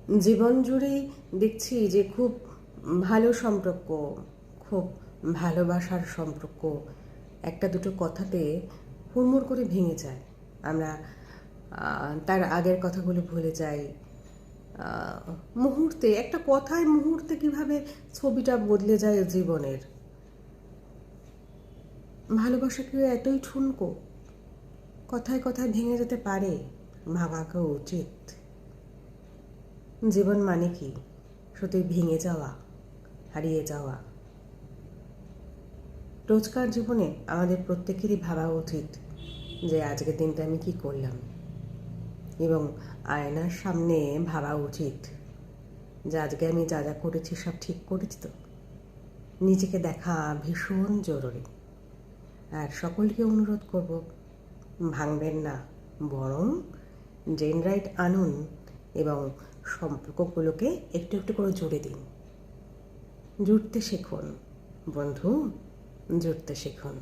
জীবন জুড়েই দেখছি যে খুব ভালো সম্পর্ক, খুব ভালোবাসার সম্পর্ক একটা দুটো কথাতে হুড়মুড় করে ভেঙে যায়। আমরা তার আগের কথাগুলো ভুলে যাই। মুহূর্তে একটা কথায় মুহূর্তে কিভাবে ছবিটা বদলে যায় জীবনের। ভালোবাসা কি এতই ঠুনকো? কথায় কথায় ভেঙে যেতে পারে? ভাবাকে উচিত। জীবন মানে কি? শুধু ভেঙে যাওয়া, হারিয়ে যাওয়া? রোজকার জীবনে আমাদের প্রত্যেকেরই ভাবা উচিত যে আজকের দিনটা আমি কি করলাম, এবং আয়নার সামনে ভাবা উচিত যে আজকে আমি যা যা করেছি সব ঠিক করেছি তো। নিজেকে দেখা ভীষণ জরুরি। আর সকলকে অনুরোধ করব, ভাঙবেন না, বরং জেন রাইট আনুন এবং সম্পর্কগুলোকে একটু একটু করে জুড়ে দিন। জুড়তে শিখুন বন্ধু, জুড়তে শিখুন।